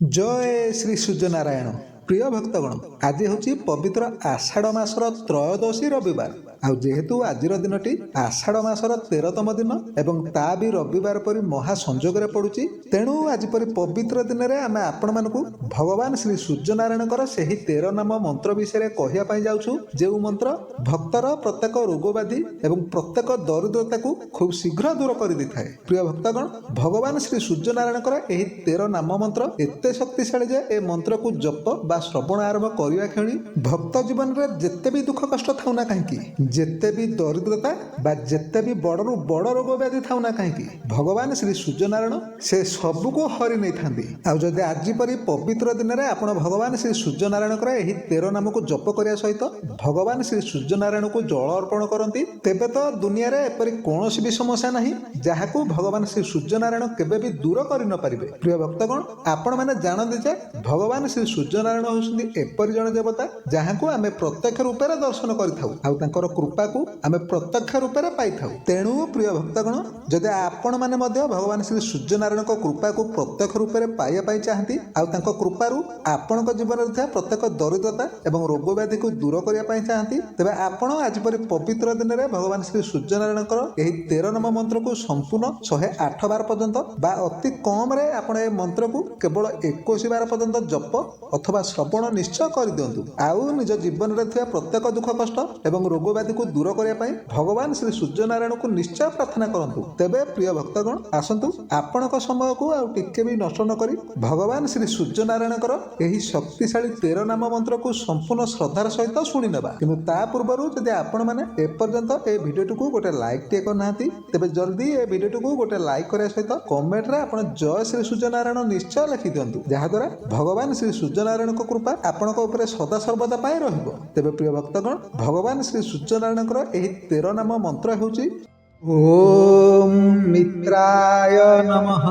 जय श्री सूर्यनारायण प्रिय भक्तगण आज हूँ पवित्र आषाढ़ मासर त्रयोदशी रविवार जेहेतु आज दिनटी आषाढ़ मासर 13तम दिन एवं ता भी रविवार परी महा संजोग पड़ुची तेणु आज परी पवित्र दिन में आम आपण मानकु भगवान श्री सूर्यनारायण से 13 नाम मंत्र विषय कहवाई जाऊँ जो मंत्र भक्तर प्रत्येक रोगव्याधि एवं प्रत्येक दरिद्रता को खूब शीघ्र दूर कर देता है। प्रिय भक्तगण भगवान श्री सूर्यनारायण यही 13 नाम मंत्र एत शक्तिशाली जे ए मंत्र को जप बा श्रवण आरंभ करने क्षणी भक्त जीवन में जिते भी दुख कष्ट था ना कहीं जिते भी दरिद्रता बा जिते भी बड़रू बड़ रोग व्याधि था ना कहीं भगवान श्री सूर्यनारायण से सबू को हरि नहीं था। जदि आज परी पवित्र दिन में आप भगवान श्री सूर्यनारायण यही 13 नाम को जप करने सहित भगवान श्री सूर्यनारायण को जल अर्पण करती तेबे तो दुनिया रे एपरी कौन भी समस्या नहीं जहाँ को भगवान श्री सूर्यनारायण केबे भी दूर कर न पारिबे। प्रिय भक्तगण आपण मैंने जानते जे भगवान श्री सूर्यनारायण होउछन्ति एपरि जन देवता जहाँ को आम प्रत्यक्ष रूप में दर्शन कर कृपा को आम प्रत्यक्ष रूप में पाई था। तेणु प्रिय भक्तगण जदि आपण मैंने भगवान श्री सूर्यनारायण कृपा को प्रत्यक्ष रूप में पाइबा चाहती कृपार आपण जीवन में प्रत्येक दरिद्रता एवं रोग व्याधि को दूर करने चाहती तेज आपण आज परी पवित्र दिन में भगवान श्री सूर्यनारायण यही 13 नंबर मंत्र को संपूर्ण 108 बार पर्यंत बा अति कम रे आपण ए मंत्र को केवल 21 बार पर्यंत जप अथवा श्रवण निश्चय कर दिंतु आउ निज जीवन में प्रत्येक दुख कष्ट एवं रोग व्याधि को दूर करने भगवान श्री सूर्यनारायण को निश्चय प्रार्थना करंतु। तेबे प्रिय भक्तगण आसंतु आपणक समय को आउ टिके भी नष्ट न करी भगवान श्री सूर्यनारायण यही शक्तिशाली 13 नाम मंत्र को संपूर्ण श्रद्धार सहित शुणी नेबा किंतु ता पूर्व जदि आपण माने एपर्यंत ए वीडियो को गोटे लाइक टे करना तेबे जल्दी ए वीडियो को गोटे लाइक करने सहित कमेंट रे आपण जय श्री सूर्यनारायण निश्चय लिखि दियंतु जहाद्वारा भगवान श्री सूर्यनारायण कृपा आपण सदा सर्वदा पाई रहिबो। तेबे प्रिय भक्तगण भगवान श्री सूर्यनारायण यही 13 नाम मंत्र हेउची ओम मित्राय नमः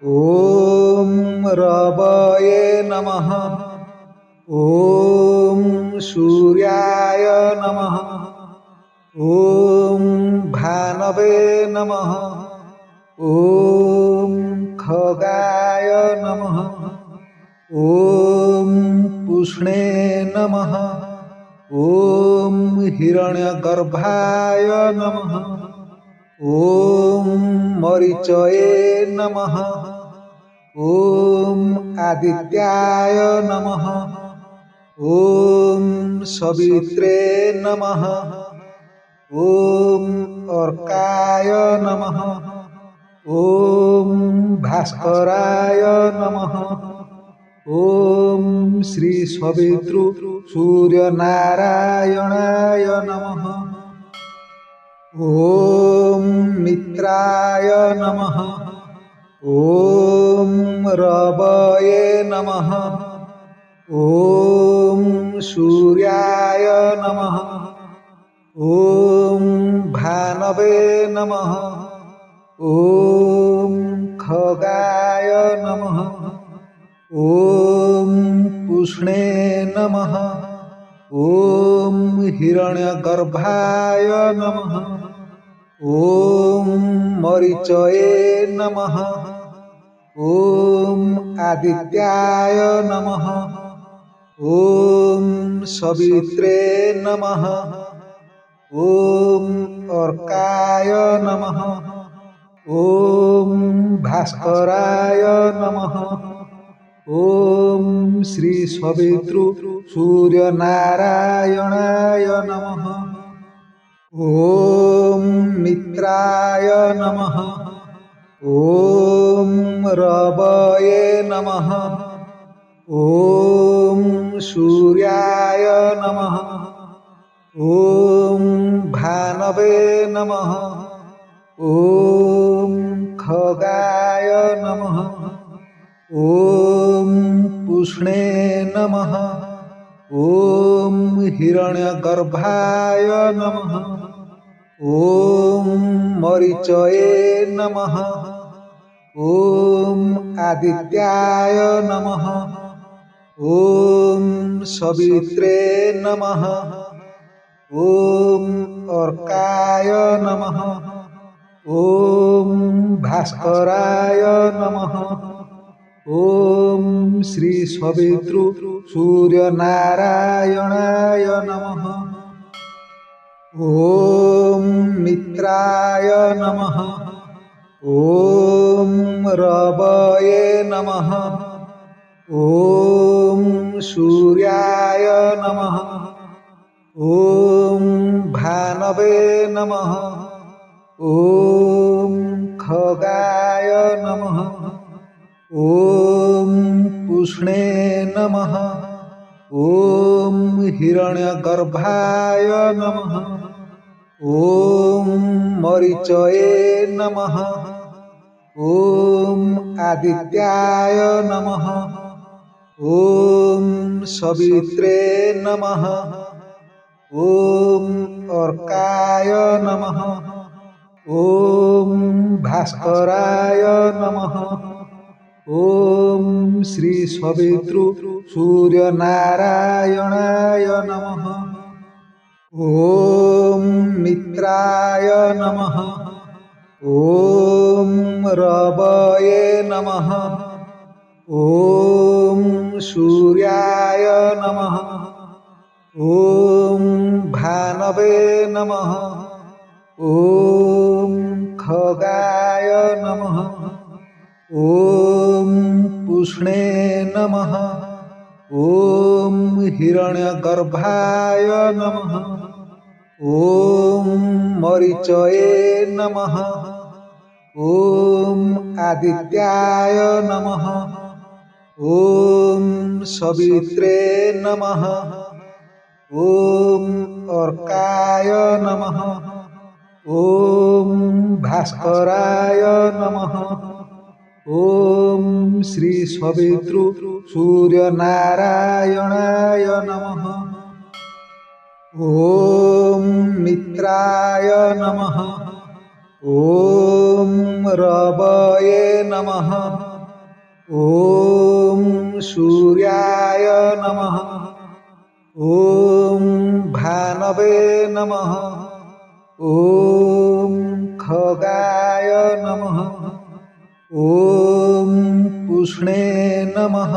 ओम रवये नमः ओम सूर्याय नमः ओम भानवे नमः ओम खगाय नमः ओम पुष्णे नमः ओम हिरण्यगर्भाय नमः ओम मरीचये नमः ओम आदित्याय नमः ओम सवित्रे नमः ओम अर्काय नमः ओम भास्कराय नमः ओम श्री सवितृ सूर्य नारायणाय नमः ओम मित्राय नमः ओम रवये नमः ओम सूर्याय नमः ओम भानवे नमः ओम खगाय नमः ओम पुष्णे नमः ओम हिरण्यगर्भाय नमः ओम मरीचये नमः ओम आदित्याय नमः ओम सवित्रे नमः ओम अर्काय नमः ओम भास्कराय नमः ओम श्री सवितृ सूर्य नारायणाय नमः ओम मित्राय नमः ओम रवये नमः ओम सूर्याय नमः ओम भानवे नमः ओम खगाय नमः ओम पुष्णे नमः ओम हिरण्यगर्भाय नमः ओम मरीचये नमः ओम आदित्याय नमः ओम सवित्रे नमः ओम अर्काय नमः ओम भास्कराय नमः ओम श्री सवितृ सूर्य नारायणाय नमः। ओम मित्राय नमः। ओम रवये नमः। ओम सूर्याय नमः। ओम भानवे नमः। ओम खगाय नमः। ओम पुष्णे नमः। ओम हिरण्यगर्भाय नमः। ओम मरीचये नमः। ओम आदित्याय नमः। ओम सवित्रे नमः। ओम अर्काय नमः। ओम भास्कराय नमः। ओम श्री सवितृ सूर्य नारायणाय नमः। ओम मित्राय नमः। ओम रवये नमः। ओम सूर्याय नमः। ओम भानवे नमः। ओम खगाय नमः। ओम पुष्णे नमः। ओम हिरण्यगर्भाय नमः। ओम मरीचये नमः। ओम आदित्याय नमः। ओम सवित्रे नमः। ओम अर्काय नमः। ओम भास्कराय नमः। ओम श्री सवितृ सूर्य नारायणाय नमः। ओम मित्राय नमः। ओम रवये नमः। ओम सूर्याय नमः। ओम भानवे नमः। ओम खगाय नमः। ओम पुष्णे नमः।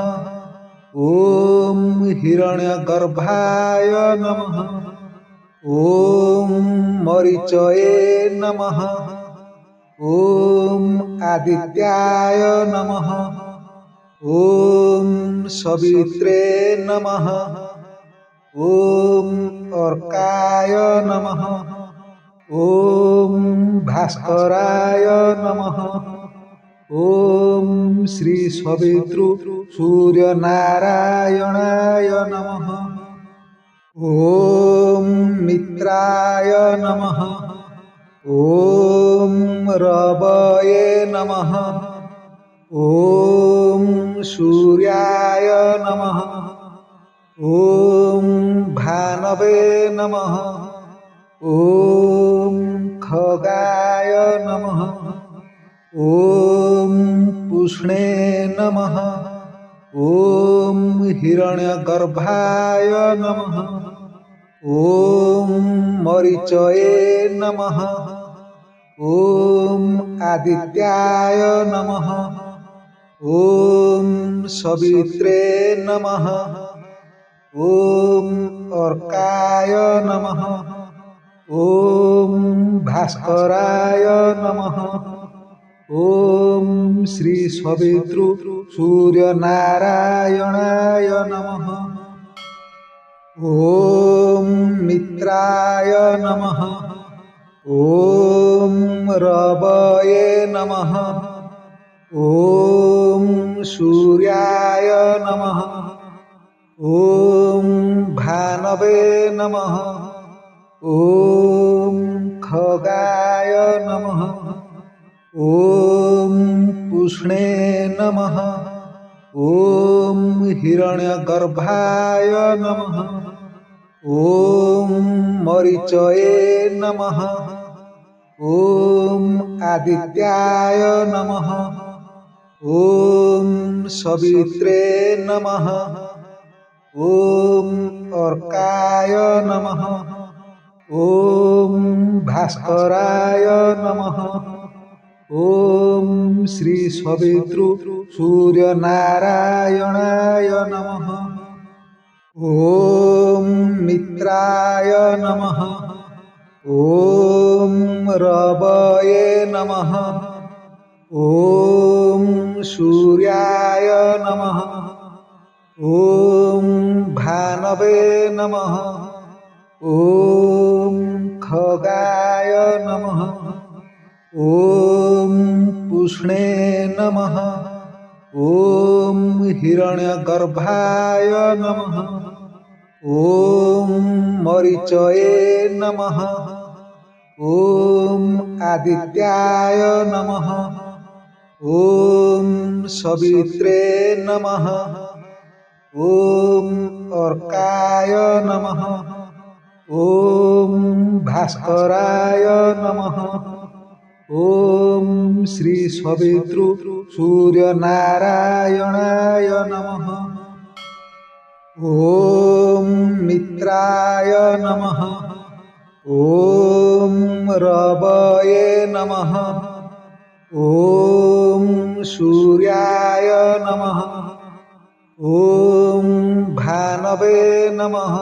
ओम हिरण्यगर्भाय नमः। ओम मरीचये नमः। ओम आदित्याय नमः। ओम सवित्रे नमः। ओम अर्काय नमः। ओम भास्कराय नमः। ओम श्री सवितृ सूर्य नारायणाय नमः। ओम मित्राय नमः। ओम रवये नमः। ओम सूर्याय नमः। ओम भानवे नमः। ओम खगाय नमः। ओम पुष्णे नमः। ओम हिरण्यगर्भाय नमः। ओम मरीचये नमः। ओम आदित्याय नमः। ओम सवित्रे नमः। ओम अर्काय नमः। ओम भास्कराय नमः। ओम श्री सवितृ सूर्य नारायणाय नमः। ओम मित्राय नमः। ओम रवये नमः। ओम सूर्याय नमः। ओम भानवे नमः। ओम खगाय नमः। ओम पुष्णे नमः। ओम हिरण्यगर्भाय नमः। ओम मरीचये नमः। ओम आदित्याय नमः। ओम सवित्रे नमः। ओम अर्काय नमः। ओम भास्कराय नमः। ओम श्री सवितृ सूर्य नारायणाय नमः। ओम मित्राय नमः। ओम रवये नमः। ओम सूर्याय नमः। ओम भानवे नमः। ओम खगाय नमः। ओम पुष्णे नमः। ओम हिरण्यगर्भाय नमः। ओम मरीचये नमः। ओम आदित्याय नमः। ओम सवित्रे नमः। ओम अर्काय नमः। ओम भास्कराय नमः। ओम श्री सवितृ सूर्य नारायणाय नमः। ओम मित्राय नमः। ओम रवये नमः। ओम सूर्याय नमः। ओम भानवे नमः।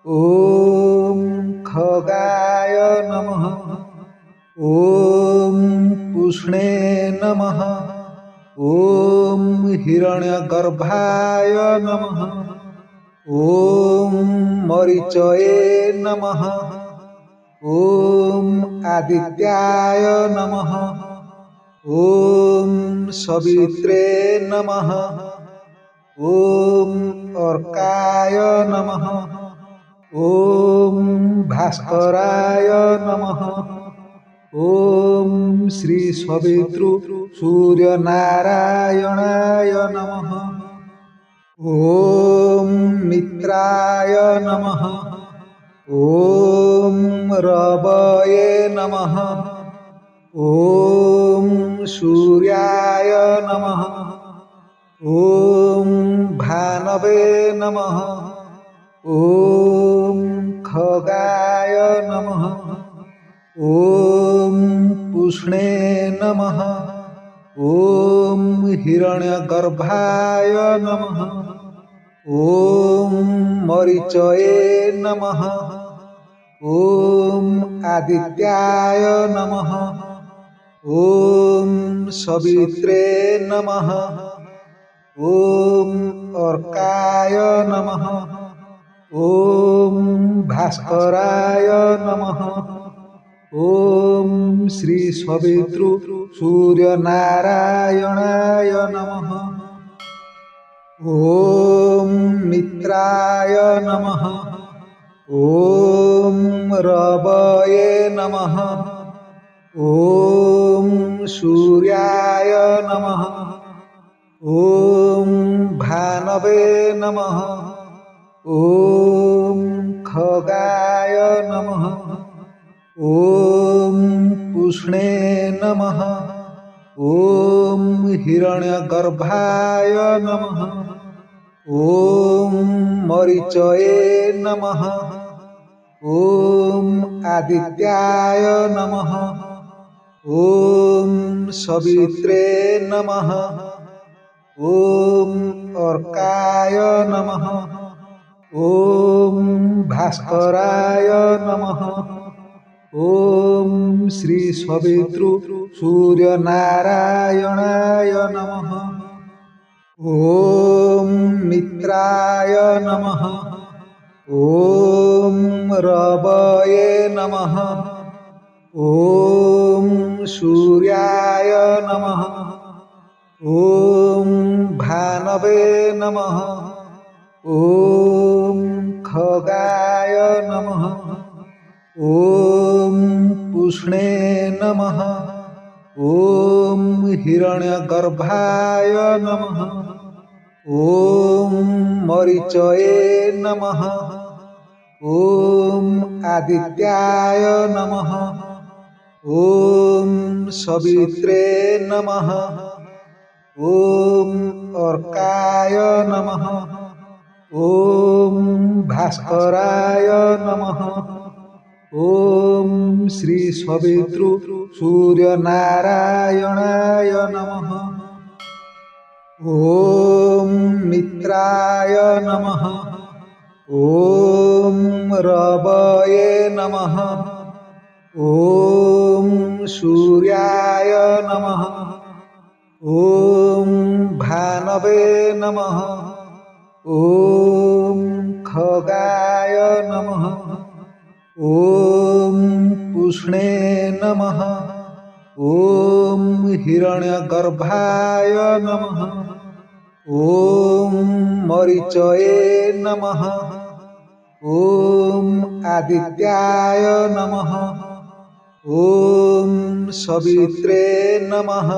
ओम खगाय नमः। ओम पुष्णे नमः। ओम हिरण्यगर्भाय नमः। ओम मरीचये नमः। ओम आदित्याय नमः। ओम सवित्रे नमः। ओम अर्काय नमः। ओम भास्कराय नमः। ओम श्री सवितृ सूर्य नारायणाय नमः। ओम मित्राय नमः। ओम रवये नमः। ओम सूर्याय नमः। ओम भानवे नमः। ओम खगाय नमः। ओम पुष्णे नमः। ओम हिरण्यगर्भाय नमः। ओम मरीचये नमः। ओम आदित्याय नमः। ओम सवित्रे नमः। ओम अर्काय नमः। ओम भास्कराय नमः। ओम श्री सवितृ सूर्य नारायणाय नमः। ओम मित्राय नमः। ओम रवये नमः। ओम सूर्याय नमः। ओम भानवे नमः। ओम खगाय नमः। ओम पुष्णे नमः। ओम हिरण्यगर्भाय नमः। ओम मरीचये नमः। ओम आदित्याय नमः। ओम सवित्रे नमः। ओम अर्काय नमः। ओम भास्कराय नमः। ओम श्री सवितृ सूर्य नारायणाय नमः। ओम मित्राय नमः। ओम रवये नमः। ओम सूर्याय नमः। ओम भानवे नमः। ओम खगाय नमः। ओम पुष्णे नमः। ओम हिरण्यगर्भाय नमः। ओम मरीचये नमः। ओम आदित्याय नमः। ओम सवित्रे नमः। ओम अर्काय नमः। ओम भास्कराय नमः। ओम श्री सवितृ सूर्य नारायणाय नमः। ओम मित्राय नमः। ओम रवये नमः। ओम सूर्याय नमः। ओम भानवे नमः। ओम खगाय नमः। ओम पुष्णे नमः। ओम हिरण्यगर्भाय नमः। ओम मरीचये नमः। ओम आदित्याय नमः। ओम सवित्रे नमः।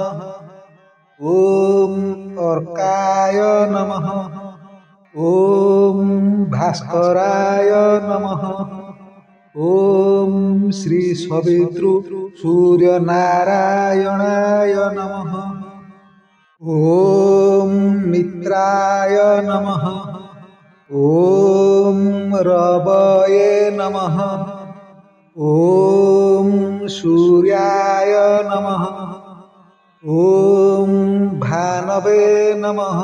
ओम अर्काय नमः। ओम भास्कराय नमः। ओम श्री सवितृ सूर्य नारायणाय नमः। ओम मित्राय नमः। ओम रवये नमः। ओम सूर्याय नमः। ओम भानवे नमः।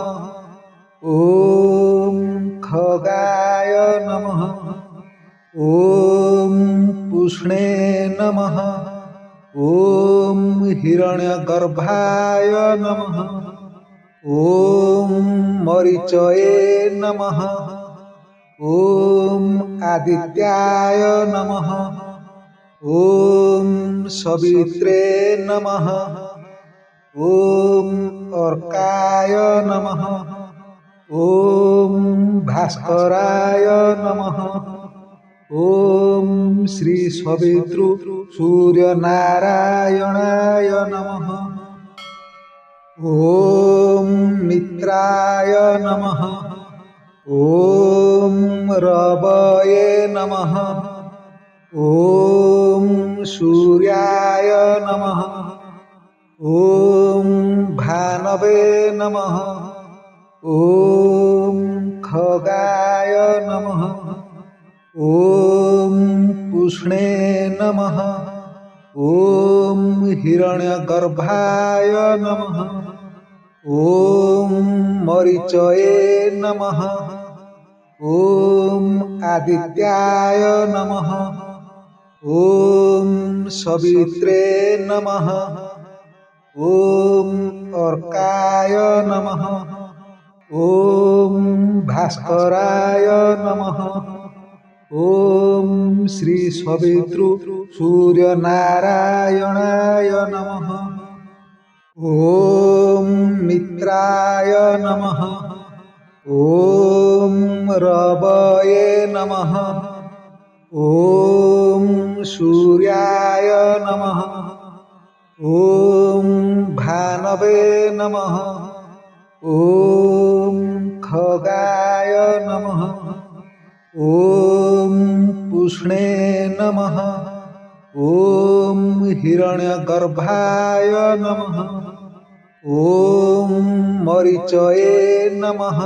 ओम खगाय नमः। ओम पुष्णे नमः। ओम हिरण्यगर्भाय नमः। ओम मरीचये नमः। ओम आदित्याय नमः। ओम सवित्रे नमः। ओम अर्काय नमः। ओम भास्कराय नमः। ओम श्री सवितृ सूर्य नारायणाय नमः। ओम मित्राय नमः। ओम रवये नमः। ओम सूर्याय नमः। ओम भानवे नमः। ओम खगाय नमः। ओम पुष्णे नमः। ओम हिरण्यगर्भाय नमः। ओम मरीचये नमः। ओम आदित्याय नमः। ओम सवित्रे नमः। ओम अर्काय नमः। ओम भास्कराय नमः। ओम श्री सवितृ सूर्य नारायणाय नमः। ओम मित्राय नमः। ओम रवये नमः। ओम सूर्याय नमः। ओम भानवे नमः। ओम खगाय नमः। ओम पुष्णे नमः। ओम हिरण्यगर्भाय नमः। ओम मरीचये नमः।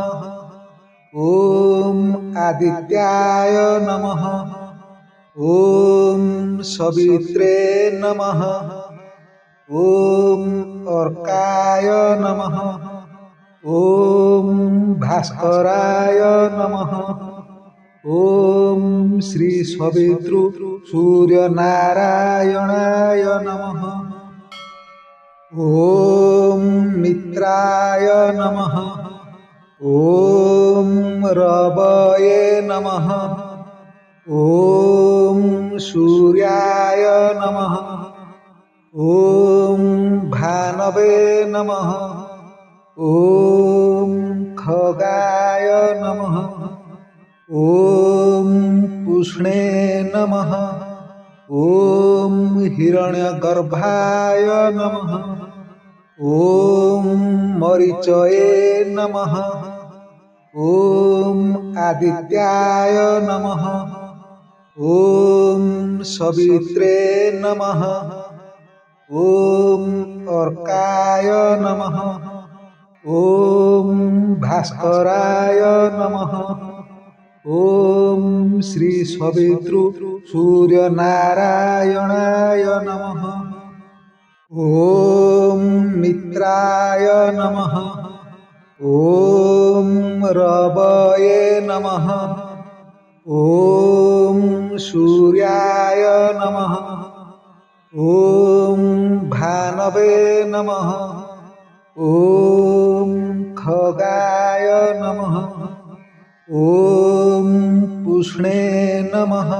ओम आदित्याय नमः। ओम सवित्रे नमः। ओम अर्काय नमः। ओम भास्कराय नमः। ओम श्री सवितृ सूर्य नारायणाय नमः। ओम मित्राय नमः। ओम रवये नमः। ओम सूर्याय नमः। ओम भानवे नमः। ओम खगाय नमः। ओम पुष्णे नमः। ओम हिरण्यगर्भाय नमः। ओम मरीचये नमः। ओम आदित्याय नमः। ओम सवित्रे नमः। ओम अर्काय नमः। ओम भास्कराय नमः। ओम श्री सवितृ सूर्य नारायणाय नमः। ओम मित्राय नमः। ओम रवये नमः। ओम सूर्याय नमः। ओम भानवे नमः। ओम खगाय नमः। ओम पुष्णे नमः।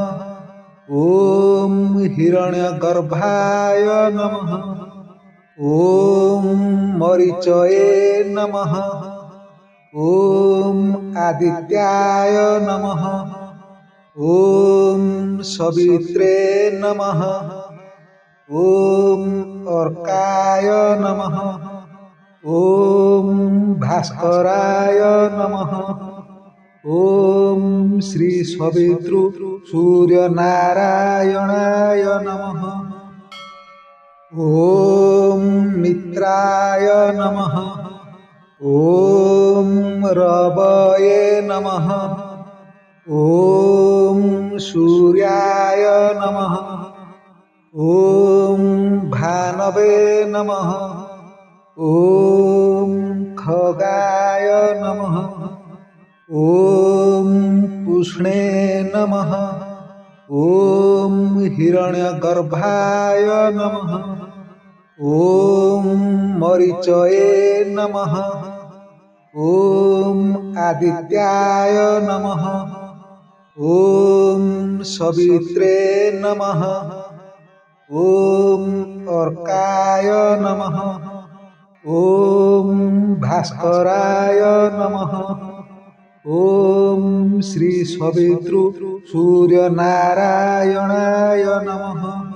ओम हिरण्यगर्भाय नमः। ओम मरीचये नमः। ओम आदित्याय नमः। ओम सवित्रे नमः। ओम अर्काय नमः। ओम भास्कराय नमः। ओम श्री सवितृ सूर्य नारायणाय नमः। ओम मित्राय नमः। ओम रवये नमः। ओम सूर्याय नमः। ओम भानवे नमः। ओम खगाय नमः। ओम पुष्णे नमः। ओम हिरण्यगर्भाय नमः। ओम मरीचये नमः। ओम आदित्याय नमः। ओम सवित्रे नमः। ओम अर्काय नमः। ओम भास्कराय नमः। ओम श्री सवितृ सूर्य नारायणाय नमः।